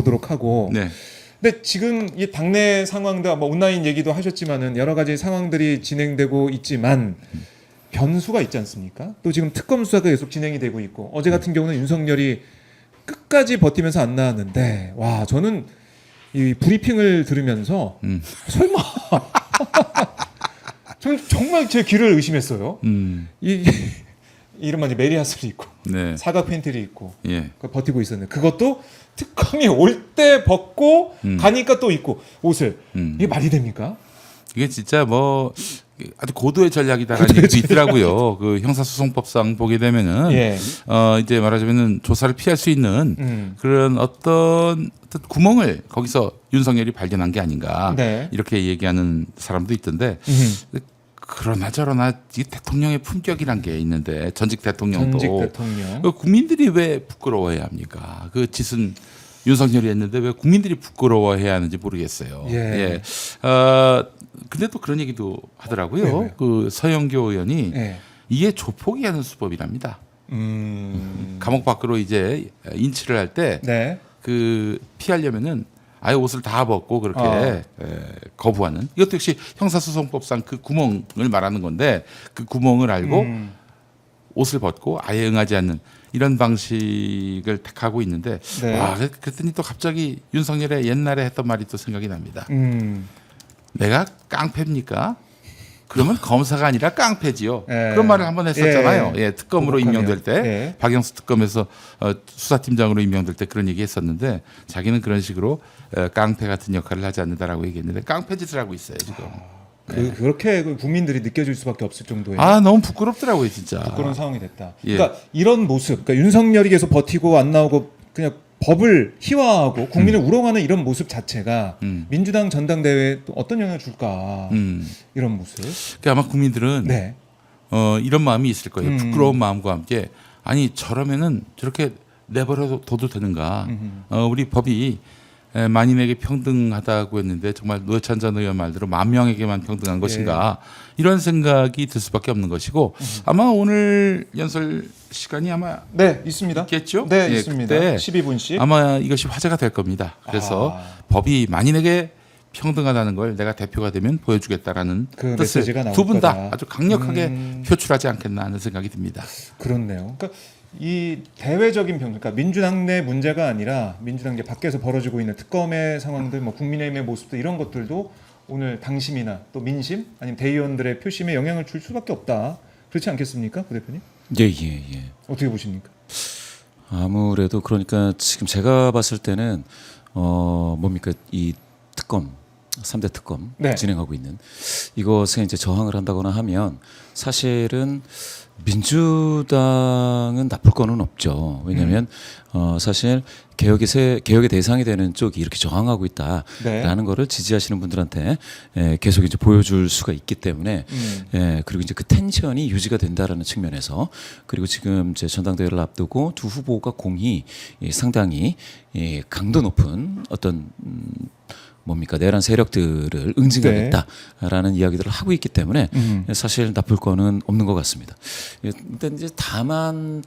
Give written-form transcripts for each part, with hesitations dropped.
보도록 하고. 네. 근데 지금 이 당내 상황도 뭐 온라인 얘기도 하셨지만은 여러 가지 상황들이 진행되고 있지만 변수가 있지 않습니까? 또 지금 특검 수사가 계속 진행이 되고 있고 어제 같은 경우는 윤석열이 끝까지 버티면서 안 나왔는데 와 저는 이 브리핑을 들으면서 설마 저는 정말 제 귀를 의심했어요. 이 이른바 이제 메리하스를 입고 네. 사각 팬티를 입고 예. 버티고 있었는데 그것도 특검이 올 때 벗고 가니까 또 입고 옷을 이게 말이 됩니까? 이게 진짜 뭐 아주 고도의 전략이다라는 얘기도 있더라고요. 그 형사소송법상 보게 되면은 예. 이제 말하자면은 조사를 피할 수 있는 그런 어떤 구멍을 거기서 윤석열이 발견한 게 아닌가 네. 이렇게 얘기하는 사람도 있던데 그러나 저러나 이 대통령의 품격이란 게 있는데 전직 대통령도 전직 대통령. 그 국민들이 왜 부끄러워해야 합니까? 그 짓은 윤석열이 했는데 왜 국민들이 부끄러워해야 하는지 모르겠어요. 예. 근데 또 그런 얘기도 하더라고요. 네. 그 서영교 의원이 예. 이게 조폭이 하는 수법이랍니다. 감옥 밖으로 이제 인치를 할 때 그 네. 피하려면은 아예 옷을 다 벗고 그렇게 거부하는 이것도 역시 형사소송법상 그 구멍을 말하는 건데 그 구멍을 알고 옷을 벗고 아예 응하지 않는 이런 방식을 택하고 있는데 네. 와 그랬더니 또 갑자기 윤석열의 옛날에 했던 말이 또 생각이 납니다. 음. 내가 깡패입니까? 그러면 검사가 아니라 깡패지요. 예. 그런 말을 한번 했었잖아요. 예, 특검으로 보복하면. 임명될 때 예. 박영수 특검에서 수사팀장으로 임명될 때 그런 얘기 했었는데 자기는 그런 식으로 깡패 같은 역할을 하지 않는다라고 얘기했는데 깡패 짓을 하고 있어요 지금. 그렇게 국민들이 느껴질 수밖에 없을 정도의 아 너무 부끄럽더라고요 진짜. 그런 상황이 됐다. 예. 그러니까 이런 모습, 그러니까 윤석열이 계속 버티고 안 나오고 그냥 법을 희화하고 국민을 우롱하는 이런 모습 자체가 민주당 전당대회에 또 어떤 영향을 줄까 이런 모습. 그러니까 아마 국민들은 네. 이런 마음이 있을 거예요. 부끄러운 마음과 함께 아니 저러면은 저렇게 내버려둬도 되는가? 우리 법이 만인에게 평등하다고 했는데 정말 노회찬 전 의원 말대로 10,000명에게만 평등한 것인가 이런 생각이 들 수밖에 없는 것이고 아마 오늘 연설 시간이 아마 네 있습니다. 있겠죠? 네 예, 있습니다. 그때 12분씩. 아마 이것이 화제가 될 겁니다. 그래서 법이 만인에게 평등하다는 걸 내가 대표가 되면 보여주겠다라는 그 뜻을 메시지가 나올 두 분 다 거다. 아주 강력하게 표출하지 않겠나 하는 생각이 듭니다. 그렇네요. 그러니까 이 대외적인 병, 그러니까 민주당 내 문제가 아니라 민주당 이제 밖에서 벌어지고 있는 특검의 상황들, 뭐 국민의힘의 모습들 이런 것들도 오늘 당심이나 또 민심 아니면 대의원들의 표심에 영향을 줄 수밖에 없다. 그렇지 않겠습니까, 부 대표님? 예. 어떻게 보십니까? 아무래도 그러니까 지금 제가 봤을 때는 뭡니까 이 특검 3대 특검 네. 진행하고 있는 이것에 이제 저항을 한다거나 하면 사실은 민주당은 나쁠 거는 없죠. 왜냐하면 사실 개혁의 대상이 되는 쪽이 이렇게 저항하고 있다라는 네. 거를 지지하시는 분들한테 계속 이제 보여줄 수가 있기 때문에 그리고 이제 그 텐션이 유지가 된다라는 측면에서 그리고 지금 이제 전당대회를 앞두고 두 후보가 공히 상당히 강도 높은 어떤 뭡니까 내란 세력들을 응징하겠다라는 이야기들을 하고 있기 때문에 사실 나쁠 거는 없는 것 같습니다. 근데 이제 다만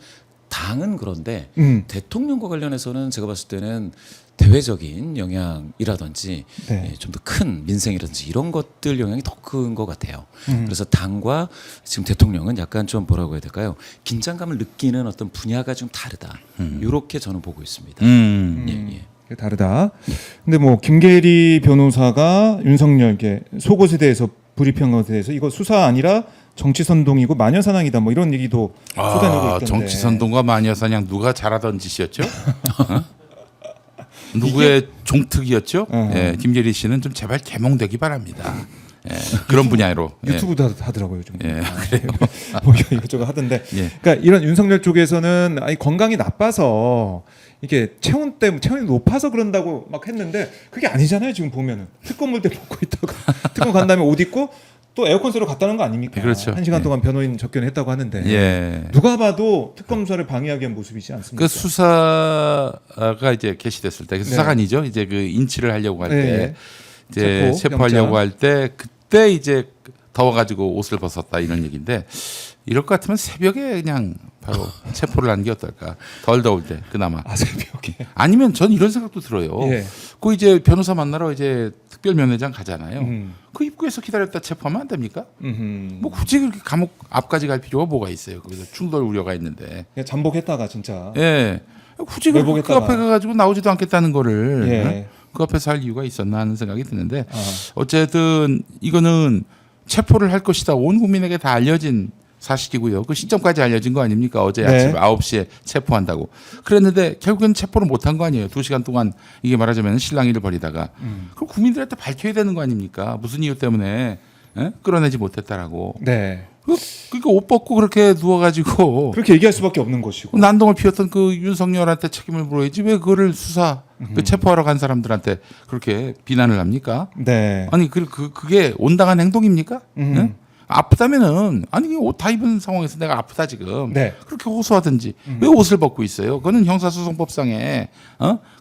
당은 그런데 대통령과 관련해서는 제가 봤을 때는 대외적인 영향이라든지 네. 좀 더 큰 민생이라든지 이런 것들 영향이 더 큰 것 같아요. 그래서 당과 지금 대통령은 약간 좀 뭐라고 해야 될까요? 긴장감을 느끼는 어떤 분야가 좀 다르다. 이렇게 저는 보고 있습니다. 예. 다르다. 근데 뭐 김계리 변호사가 윤석열께 속옷에 대해서 브리핑한 것에 대해서 이거 수사 아니라 정치 선동이고 마녀 사냥이다 뭐 이런 얘기도 쏟아내고 있던데. 정치 선동과 마녀 사냥 누가 잘하던 짓이었죠? 누구의 종특이었죠? 예, 김계리 씨는 좀 제발 개몽되기 바랍니다. 예, 그런 분야로 유튜브도 하더라고요 요즘. 그래요. 뭐 이것저것 하던데. 그러니까 이런 윤석열 쪽에서는 아니 건강이 나빠서 이게 체온이 높아서 그런다고 막 했는데 그게 아니잖아요 지금 보면은 특검 물때 벗고 있다가 특검 간 다음에 옷 입고 또 에어컨 쐬러 갔다는 거 아닙니까? 그렇죠. 1시간 동안 변호인 접견했다고 하는데 예. 누가 봐도 특검 수사를 방해하기 위한 모습이지 않습니까? 그 수사가 이제 개시됐을 때 수사가 아니죠. 이제 그 인치를 하려고 할 때 이제 체포하려고 할 때 그때 이제 더워가지고 옷을 벗었다 이런 얘기인데 이럴 것 같으면 새벽에 그냥 바로 체포를 하는 게 어떨까? 덜 더울 때 그나마. 아, 새벽에. 아니면 전 이런 생각도 들어요. 예. 그 이제 변호사 만나러 이제 특별면회장 가잖아요. 음. 그 입구에서 기다렸다 체포하면 안 됩니까? 음흠. 뭐 굳이 그렇게 감옥 앞까지 갈 필요가 뭐가 있어요? 거기서 충돌 우려가 있는데. 그냥 잠복했다가 진짜. 예. 굳이 그 외복했다가. 앞에 가가지고 나오지도 않겠다는 거를 예. 그 앞에서 할 이유가 있었나 하는 생각이 드는데 아. 어쨌든 이거는 체포를 할 것이다. 온 국민에게 다 알려진 사실이고요. 그 시점까지 알려진 거 아닙니까? 어제 네. 아침 9시에 체포한다고. 그랬는데 결국엔 체포를 못한 거 아니에요. 2시간 동안 이게 말하자면 실랑이를 벌이다가. 그럼 국민들한테 밝혀야 되는 거 아닙니까? 무슨 이유 때문에 끌어내지 못했다라고. 네. 그러니까 옷 벗고 그렇게 누워가지고 그렇게 얘기할 수밖에 없는 것이고. 난동을 피웠던 그 윤석열한테 책임을 물어야지 왜 그거를 수사 그 체포하러 간 사람들한테 그렇게 비난을 합니까? 네. 아니 그게 온당한 행동입니까? 응? 아프다면은 아니 옷 다 입은 상황에서 내가 아프다 지금 네. 그렇게 호소하든지 왜 옷을 벗고 있어요? 그거는 형사소송법상에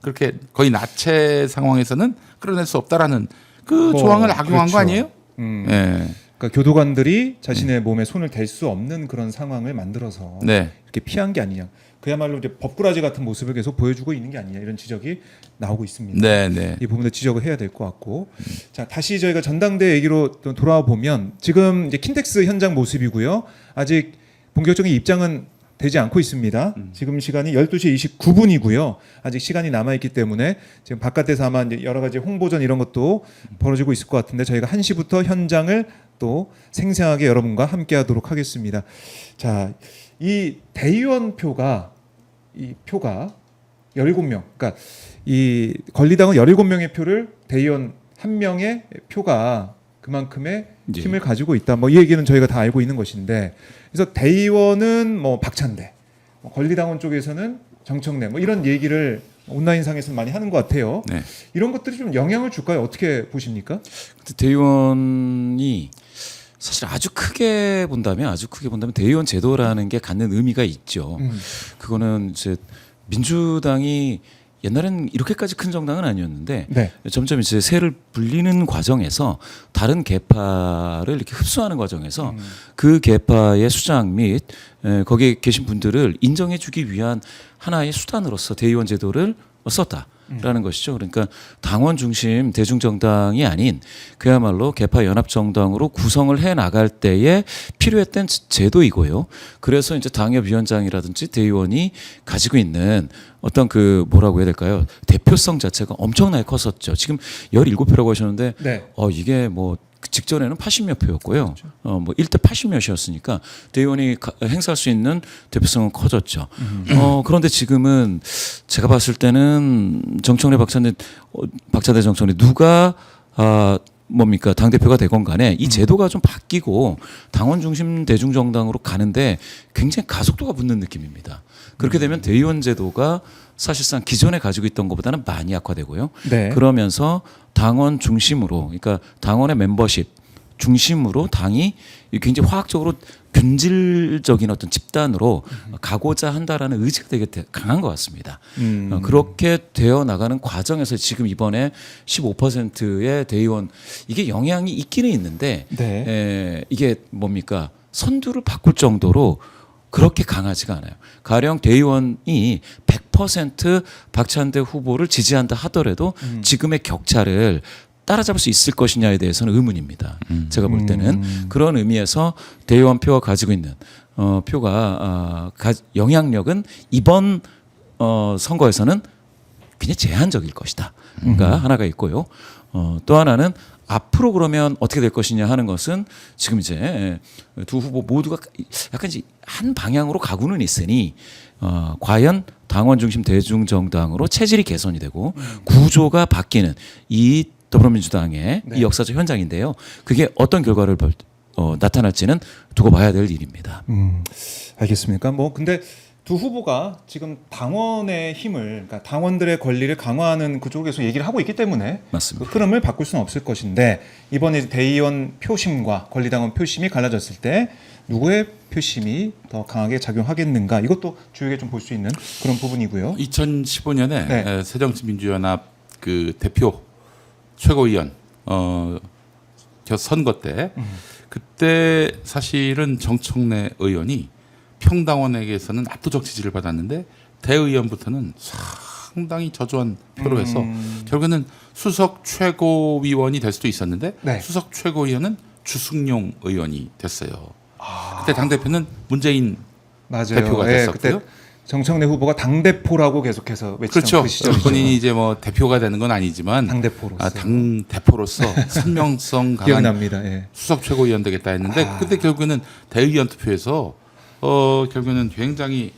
그렇게 거의 나체 상황에서는 끌어낼 수 없다라는 그 조항을 악용한 그렇죠. 거 아니에요? 음. 예. 그러니까 교도관들이 자신의 몸에 손을 댈 수 없는 그런 상황을 만들어서 네. 이렇게 피한 게 아니냐. 그야말로 이제 법꾸라지 같은 모습을 계속 보여주고 있는 게 아니냐 이런 지적이 나오고 있습니다. 네, 네. 이 부분도 지적을 해야 될 것 같고. 자, 다시 저희가 전당대 얘기로 또 돌아와 보면 지금 이제 킨텍스 현장 모습이고요. 아직 본격적인 입장은 되지 않고 있습니다. 지금 시간이 12시 29분이고요. 아직 시간이 남아 있기 때문에 지금 바깥에서 아마 이제 여러 가지 홍보전 이런 것도 벌어지고 있을 것 같은데 저희가 1시부터 현장을 또 생생하게 여러분과 함께 하도록 하겠습니다. 자, 이 대의원 표가 17명. 그러니까 이 권리당은 17명의 표를 대의원 1명의 표가 그만큼의 예. 힘을 가지고 있다. 뭐 이 얘기는 저희가 다 알고 있는 것인데, 그래서 대의원은 뭐 박찬대, 권리당원 쪽에서는 정청래, 뭐 이런 얘기를 온라인상에서 많이 하는 것 같아요. 네. 이런 것들이 좀 영향을 줄까요? 어떻게 보십니까? 근데 대의원이 사실 아주 크게 본다면 대의원 제도라는 게 갖는 의미가 있죠. 그거는 이제 민주당이 옛날에는 이렇게까지 큰 정당은 아니었는데 네. 점점 이제 세를 불리는 과정에서 다른 계파를 이렇게 흡수하는 과정에서 그 계파의 수장 및 거기에 계신 분들을 인정해주기 위한 하나의 수단으로서 대의원 제도를 썼다라는 것이죠. 그러니까 당원 중심 대중정당이 아닌 그야말로 계파 연합정당으로 구성을 해 나갈 때에 필요했던 제도이고요. 그래서 이제 당협위원장이라든지 대의원이 가지고 있는 어떤 그 뭐라고 해야 될까요? 대표성 자체가 엄청나게 컸었죠. 지금 17표라고 하셨는데 네. 이게 뭐 직전에는 80몇 표였고요. 뭐 1대 80몇이었으니까 대의원이 행사할 수 있는 대표성은 커졌죠. 그런데 지금은 제가 봤을 때는 정청래 박찬대 정청래 누가 뭡니까 당대표가 되건 간에 이 제도가 좀 바뀌고 당원 중심 대중정당으로 가는데 굉장히 가속도가 붙는 느낌입니다. 그렇게 되면 대의원 제도가 사실상 기존에 가지고 있던 것보다는 많이 약화되고요. 네. 그러면서 당원 중심으로, 그러니까 당원의 멤버십 중심으로 당이 굉장히 화학적으로 균질적인 어떤 집단으로 가고자 한다라는 의지가 되게 강한 것 같습니다. 그렇게 되어 나가는 과정에서 지금 이번에 15%의 대의원 이게 영향이 있기는 있는데 네. 이게 뭡니까 선두를 바꿀 정도로 그렇게 강하지가 않아요. 가령 대의원이 100% 박찬대 후보를 지지한다 하더라도 지금의 격차를 따라잡을 수 있을 것이냐에 대해서는 의문입니다. 제가 볼 때는 그런 의미에서 대의원 표가 가지고 있는 표가 영향력은 이번 선거에서는 굉장히 제한적일 것이다. 그러니까 하나가 있고요. 또 하나는 앞으로 그러면 어떻게 될 것이냐 하는 것은 지금 이제 두 후보 모두가 약간 이제 한 방향으로 가고는 있으니 과연 당원 중심 대중정당으로 체질이 개선이 되고 구조가 바뀌는 이 더불어민주당의 네. 이 역사적 현장인데요. 그게 어떤 결과를 나타날지는 두고 봐야 될 일입니다. 알겠습니까? 뭐 근데 두 후보가 지금 당원의 힘을, 그러니까 당원들의 권리를 강화하는 그쪽에서 얘기를 하고 있기 때문에 맞습니다. 그 흐름을 바꿀 수는 없을 것인데 이번에 대의원 표심과 권리당원 표심이 갈라졌을 때 누구의 표심이 더 강하게 작용하겠는가 이것도 주요하게 좀 볼 수 있는 그런 부분이고요. 2015년에 네. 새정치민주연합 그 대표 최고위원 선거 때 그때 사실은 정청래 의원이 평당원에게서는 압도적 지지를 받았는데 대의원부터는 상당히 저조한 표로 해서 결국에는 수석 최고위원이 될 수도 있었는데 네. 수석 최고위원은 주승용 의원이 됐어요. 그때 당 대표는 문재인 맞아요. 대표가 예, 됐었고요. 그때 정청래 후보가 당 대표라고 계속해서 외치던 그렇죠. 그 시절이죠. 본인이 이제 뭐 대표가 되는 건 아니지만 당 대표로서 당 대표로서 선명성 강한 기억납니다. 예. 수석 최고위원 되겠다 했는데 그때 결국에는 대의원 투표에서 결국에는 굉장히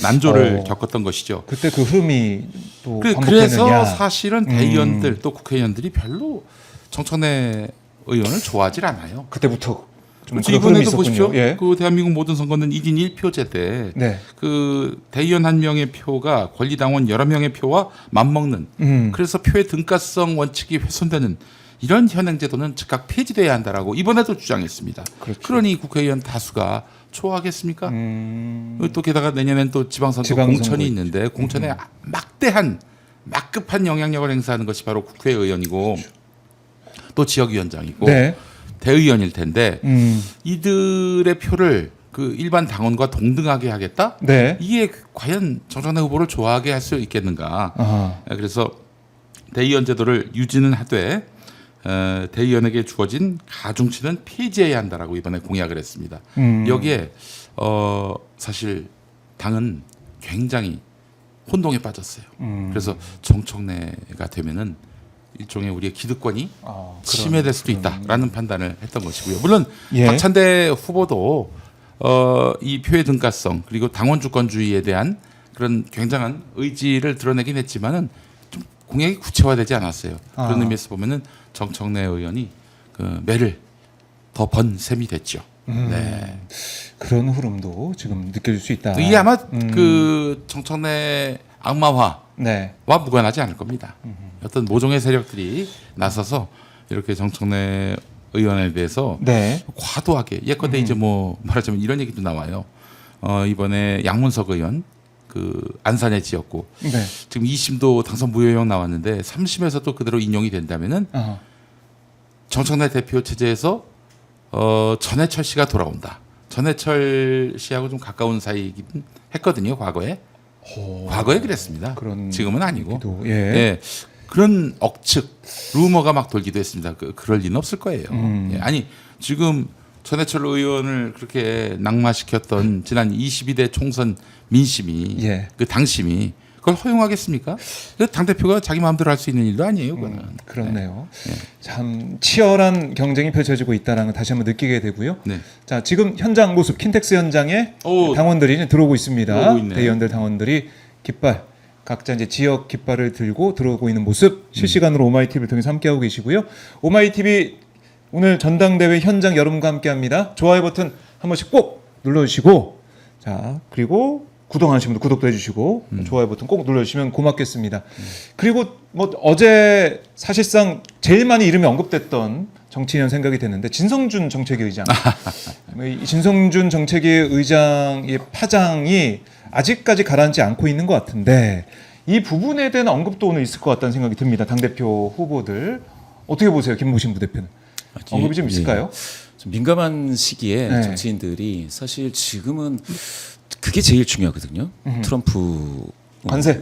난조를 겪었던 것이죠. 그때 그 흐름이 또 그래서 반복되느냐. 사실은 대의원들 또 국회의원들이 별로 정청래 의원을 좋아하질 않아요. 그때부터 좀 그렇죠. 그런 흐름이 이번에도 있었군요. 보십시오. 예. 그 대한민국 모든 선거는 1인 1표제 네. 때 그 대의원 한 명의 표가 권리당원 여러 명의 표와 맞먹는 그래서 표의 등가성 원칙이 훼손되는 이런 현행 제도는 즉각 폐지돼야 한다라고 이번에도 주장했습니다. 그렇죠. 그러니 국회의원 다수가 좋아하겠습니까? 음. 또 게다가 내년엔 또 지방선거 지방선거 공천이 있는데 공천에 막대한 막급한 영향력을 행사하는 것이 바로 국회의원이고 또 지역위원장이고 네. 대의원일 텐데 이들의 표를 그 일반 당원과 동등하게 하겠다? 네. 이게 과연 정청래 후보를 좋아하게 할 수 있겠는가? 아하. 그래서 대의원 제도를 유지는 하되 대의원에게 주어진 가중치는 폐지해야 한다라고 이번에 공약을 했습니다. 여기에 사실 당은 굉장히 혼동에 빠졌어요. 그래서 정청래가 되면은 일종의 우리의 기득권이 침해될 수도 있다라는 판단을 했던 것이고요. 물론 예. 박찬대 후보도 이 표의 등가성 그리고 당원 주권주의에 대한 그런 굉장한 의지를 드러내긴 했지만은 좀 공약이 구체화되지 않았어요. 그런 의미에서 보면은 정청래 의원이 그 매를 더 번 셈이 됐죠. 네. 그런 흐름도 지금 느껴질 수 있다. 이게 아마 그 정청래 악마화 네. 와 무관하지 않을 겁니다. 어떤 모종의 세력들이 나서서 이렇게 정청래 의원에 대해서 네. 과도하게 예컨대 이제 뭐 말하자면 이런 얘기도 나와요. 이번에 양문석 의원 그 안산의 지역구 네. 지금 2심도 당선 무효형 나왔는데 3심에서도 그대로 인용이 된다면은 아. 정청래 대표 체제에서 전해철 씨가 돌아온다. 전해철 씨하고 좀 가까운 사이이긴 했거든요. 과거에. 과거에 그랬습니다. 그런 지금은 아니고. 얘기도, 예. 예. 그런 억측, 루머가 막 돌기도 했습니다. 그럴 리는 없을 거예요. 예. 아니 지금 전해철 의원을 그렇게 낙마시켰던 지난 22대 총선 민심이 예. 그 당심이 그걸 허용하겠습니까? 당 대표가 자기 마음대로 할 수 있는 일도 아니에요. 그거는. 그렇네요. 참 치열한 경쟁이 펼쳐지고 있다는 걸 다시 한번 느끼게 되고요. 네. 자, 지금 현장 모습 킨텍스 현장에 오. 당원들이 이제 들어오고 있습니다. 들어오고 있네. 대의원들 당원들이 깃발 각자 이제 지역 깃발을 들고 들어오고 있는 모습 실시간으로 오마이TV를 통해서 함께하고 계시고요. 오마이TV 오늘 전당대회 현장 여러분과 함께합니다. 좋아요 버튼 한 번씩 꼭 눌러주시고 자 그리고 구독 안 하신 분들 구독도 해주시고 좋아요 버튼 꼭 눌러주시면 고맙겠습니다. 그리고 뭐 어제 사실상 제일 많이 이름이 언급됐던 정치인은 생각이 됐는데 진성준 정책위 의장. 이 진성준 정책위 의장의 파장이 아직까지 가라앉지 않고 있는 것 같은데 이 부분에 대한 언급도 오늘 있을 것 같다는 생각이 듭니다. 당대표 후보들 어떻게 보세요, 김모신 부대표는? 언급이 좀 있을까요? 좀 민감한 시기에 네. 정치인들이 사실 지금은 그게 제일 중요하거든요. 트럼프 관세.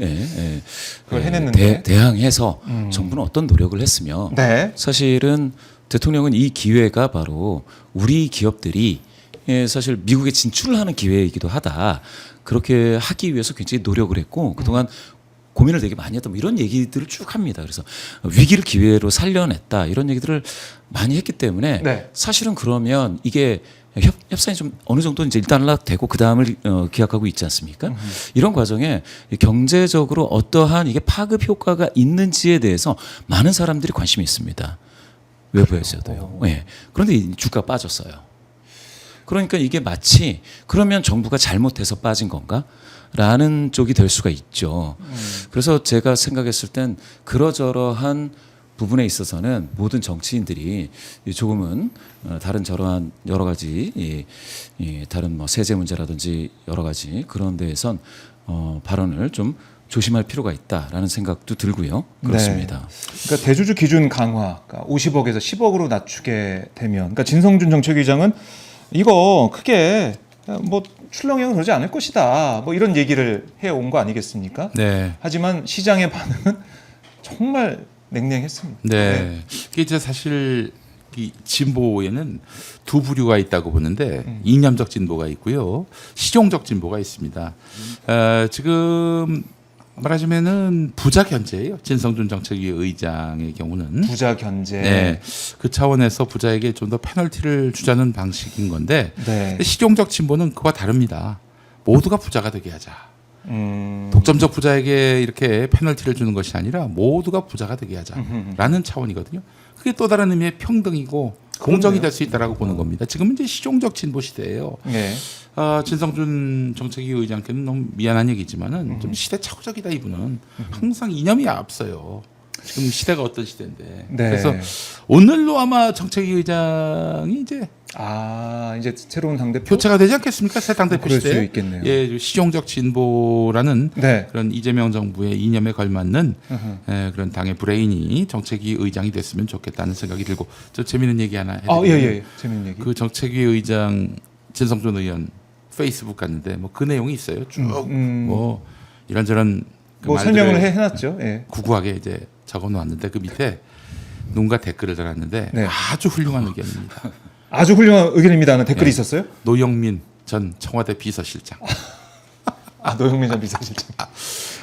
그걸 해냈는데. 대항해서 정부는 어떤 노력을 했으며 네. 사실은 대통령은 이 기회가 바로 우리 기업들이 사실 미국에 진출을 하는 기회이기도 하다. 그렇게 하기 위해서 굉장히 노력을 했고 그동안 고민을 되게 많이 했다. 뭐 이런 얘기들을 쭉 합니다. 그래서 위기를 기회로 살려냈다. 이런 얘기들을 많이 했기 때문에 네. 사실은 그러면 이게 협상이 좀 어느 정도 이제 일단락되고 그 다음을 기약하고 있지 않습니까? 이런 과정에 경제적으로 어떠한 이게 파급 효과가 있는지에 대해서 많은 사람들이 관심이 있습니다. 외부에서도요. 예. 그런데 이 주가가 빠졌어요. 그러니까 이게 마치 그러면 정부가 잘못해서 빠진 건가? 라는 쪽이 될 수가 있죠. 그래서 제가 생각했을 땐 그러저러한 부분에 있어서는 모든 정치인들이 조금은 다른 저러한 여러 가지 다른 뭐 세제 문제라든지 여러 가지 그런 데에선 발언을 좀 조심할 필요가 있다라는 생각도 들고요. 그렇습니다. 네. 그러니까 대주주 기준 강화, 그러니까 50억에서 10억으로 낮추게 되면, 그러니까 진성준 정책위장은 이거 크게 뭐 출렁이는 그러지 않을 것이다. 뭐 이런 얘기를 해온 거 아니겠습니까? 네. 하지만 시장의 반응은 정말 냉랭했습니다. 네. 이게 이제 사실 이 진보에는 두 부류가 있다고 보는데 이념적 진보가 있고요, 실용적 진보가 있습니다. 지금 말하자면은 부자 견제예요. 진성준 정책위 의장의 경우는 부자 견제. 네, 그 차원에서 부자에게 좀 더 페널티를 주자는 방식인 건데 네. 실용적 진보는 그와 다릅니다. 모두가 부자가 되게 하자. 독점적 부자에게 이렇게 페널티를 주는 것이 아니라 모두가 부자가 되게 하자라는 차원이거든요. 그게 또 다른 의미의 평등이고 공정이 될 수 있다라고 보는 겁니다. 지금은 이제 실용적 진보 시대예요. 네. 진성준 정책위 의장께는 너무 미안한 얘기지만은 좀 시대착오적이다. 이분은 항상 이념이 앞서요. 지금 시대가 어떤 시대인데. 네. 그래서 오늘로 아마 정책위 의장이 이제 이제 새로운 당대표 교체가 되지 않겠습니까? 새 당대표 그럴 시대. 수 있겠네요. 예, 실용적 진보라는 네. 그런 이재명 정부의 이념에 걸맞는 그런 당의 브레인이 정책위 의장이 됐으면 좋겠다는 생각이 들고, 저 재미있는 얘기 하나 해드릴게요. 예. 재밌는 얘기. 그 정책위 의장 진성준 의원 페이스북 갔는데 뭐 그 내용이 있어요. 쭉 뭐 이런저런 그 뭐 말들을 설명을 해놨죠. 예. 구구하게 이제 적어놓았는데 그 밑에 누군가 댓글을 달았는데 네. 아주 훌륭한 의견입니다. 아주 훌륭한 의견입니다는 댓글이 네. 있었어요. 노영민 전 청와대 비서실장. 노영민 전 비서실장.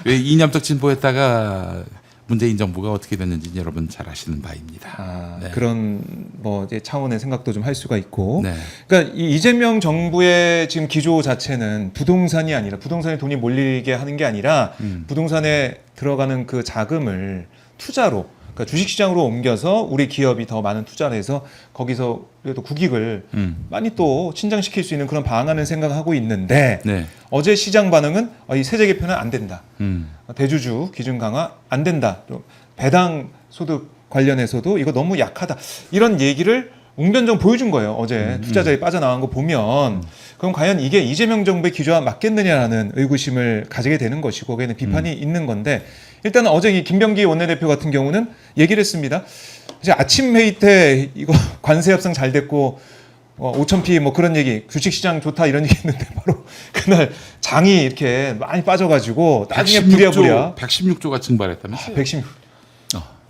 왜 이념적 진보했다가 문재인 정부가 어떻게 됐는지 여러분 잘 아시는 바입니다. 네. 그런 뭐 이제 차원의 생각도 좀 할 수가 있고. 네. 그러니까 이 이재명 정부의 지금 기조 자체는 부동산이 아니라 부동산에 돈이 몰리게 하는 게 아니라 부동산에 들어가는 그 자금을 투자로, 그러니까 주식시장으로 옮겨서 우리 기업이 더 많은 투자를 해서 거기서 그래도 국익을 많이 또 신장시킬 수 있는 그런 방안을 생각하고 있는데 네. 어제 시장 반응은 이 세제 개편은 안 된다. 음. 대주주 기준 강화 안 된다. 또 배당 소득 관련해서도 이거 너무 약하다. 이런 얘기를 웅변정 보여준 거예요. 어제 투자자에 빠져나간 거 보면. 그럼 과연 이게 이재명 정부의 기조와 맞겠느냐라는 의구심을 가지게 되는 것이고 거기에는 비판이 있는 건데, 일단 어제 이 김병기 원내대표 같은 경우는 얘기를 했습니다. 이제 아침 회의 때 이거 관세 협상 잘 됐고 5,000피 뭐 그런 얘기, 주식시장 좋다 이런 얘기 했는데 바로 그날 장이 이렇게 많이 빠져가지고 나중에 부랴부랴 116조가 증발했다면서요? 116.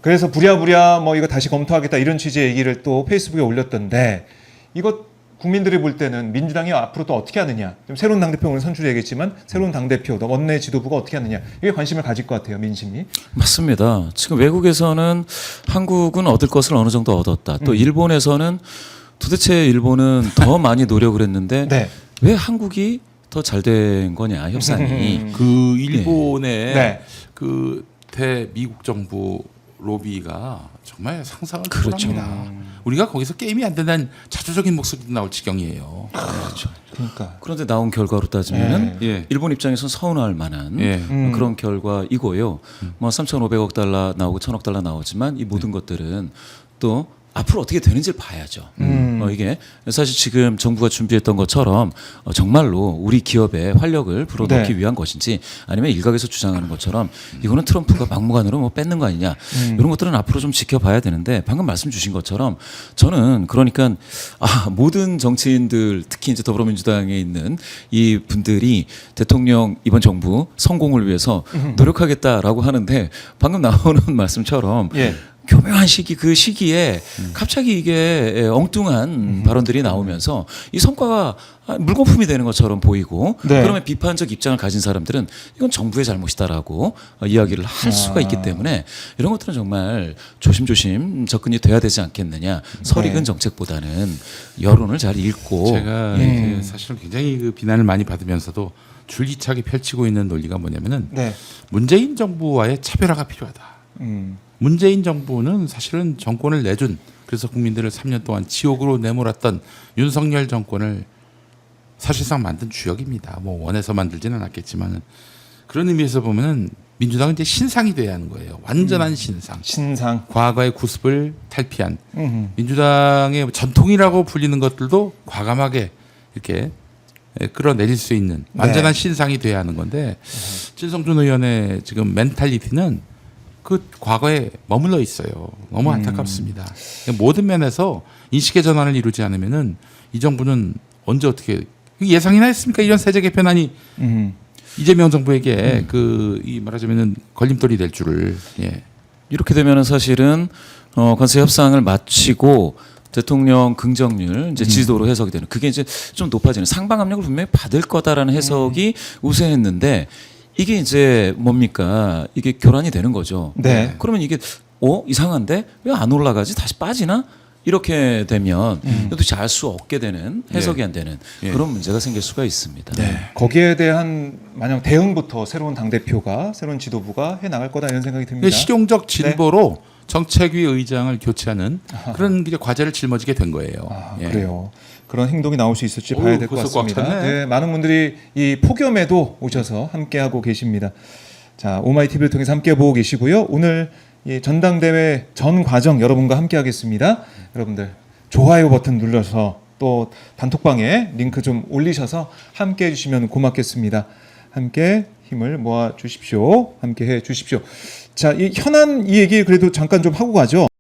그래서 부랴부랴 뭐 이거 다시 검토하겠다 이런 취지의 얘기를 또 페이스북에 올렸던데, 이거 국민들이 볼 때는 민주당이 앞으로 또 어떻게 하느냐, 좀 새로운 당대표 오늘 선출되겠지만 새로운 당대표, 원내 지도부가 어떻게 하느냐, 이게 관심을 가질 것 같아요. 민심이. 맞습니다. 지금 외국에서는 한국은 얻을 것을 어느 정도 얻었다. 또 일본에서는 도대체 일본은 더 많이 노력을 했는데 네. 왜 한국이 더 잘 된 거냐, 협상이. 그 일본의 네. 그 대미국 정부 로비가 정말 상상을 그렇죠. 초월합니다. 우리가 거기서 게임이 안 된다는 자조적인 목소리도 나올 지경이에요. 그렇죠. 그러니까. 그런데 나온 결과로 따지면은 예. 일본 입장에서는 서운할 만한 예. 그런 결과이고요. 뭐 3,500억 달러 나오고 1,000억 달러 나오지만 이 모든 것들은 또 앞으로 어떻게 되는지를 봐야죠. 이게 사실 지금 정부가 준비했던 것처럼 정말로 우리 기업의 활력을 불어넣기 네. 위한 것인지, 아니면 일각에서 주장하는 것처럼 이거는 트럼프가 막무가내로 뭐 뺏는 거 아니냐, 이런 것들은 앞으로 좀 지켜봐야 되는데, 방금 말씀 주신 것처럼 저는 그러니까 모든 정치인들, 특히 이제 더불어민주당에 있는 이 분들이 대통령 이번 정부 성공을 위해서 노력하겠다라고 하는데, 방금 나오는 말씀처럼 예. 교묘한 시기, 그 시기에 갑자기 이게 엉뚱한 발언들이 나오면서 이 성과가 물거품이 되는 것처럼 보이고, 네. 그러면 비판적 입장을 가진 사람들은 이건 정부의 잘못이다라고 이야기를 할 수가 있기 때문에 이런 것들은 정말 조심조심 접근이 돼야 되지 않겠느냐. 설익은 정책보다는 여론을 잘 읽고. 제가 그 사실은 굉장히 그 비난을 많이 받으면서도 줄기차게 펼치고 있는 논리가 뭐냐면은 네. 문재인 정부와의 차별화가 필요하다. 문재인 정부는 사실은 정권을 내준, 그래서 국민들을 3년 동안 지옥으로 내몰았던 윤석열 정권을 사실상 만든 주역입니다. 뭐 원해서 만들지는 않았겠지만, 그런 의미에서 보면은 민주당은 이제 신상이 돼야 하는 거예요. 완전한 신상. 신상. 과거의 구습을 탈피한 민주당의 전통이라고 불리는 것들도 과감하게 이렇게 끌어내릴 수 있는 완전한 신상이 돼야 하는 건데, 진성준 의원의 지금 멘탈리티는 그 과거에 머물러 있어요. 너무 안타깝습니다. 모든 면에서 인식의 전환을 이루지 않으면은 이 정부는 언제 어떻게 예상이나 했습니까? 이런 세제 개편안이 음. 이재명 정부에게 이 말하자면은 걸림돌이 될 줄을. 예. 이렇게 되면은 사실은 관세 협상을 마치고 대통령 긍정률 이제 지지도로 해석이 되는 그게 이제 좀 높아지는 상방 압력을 분명히 받을 거다라는 해석이 우세했는데 이게 이제 뭡니까? 이게 교란이 되는 거죠. 네. 그러면 이게 이상한데 왜 안 올라가지? 다시 빠지나? 이렇게 되면 도대체 알 수 없게 되는 해석이 안 되는 예. 그런 문제가 생길 수가 있습니다. 거기에 대한 만약 대응부터 새로운 당 대표가 새로운 지도부가 해 나갈 거다 이런 생각이 듭니다. 실용적 진보로 정책위 의장을 교체하는 그런 이제 과제를 짊어지게 된 거예요. 예. 그래요. 그런 행동이 나올 수 있을지 어우, 봐야 될 것 벌써 꽉 같습니다. 찼네. 네, 많은 분들이 이 폭염에도 오셔서 함께하고 계십니다. 자, 오마이 TV를 통해서 함께 보고 계시고요. 오늘 이 전당대회 전 과정 여러분과 함께하겠습니다. 여러분들 좋아요 버튼 눌러서 또 단톡방에 링크 좀 올리셔서 함께해 주시면 고맙겠습니다. 함께 힘을 모아 주십시오. 함께 해 주십시오. 자, 이 현안 이 얘기 그래도 잠깐 좀 하고 가죠.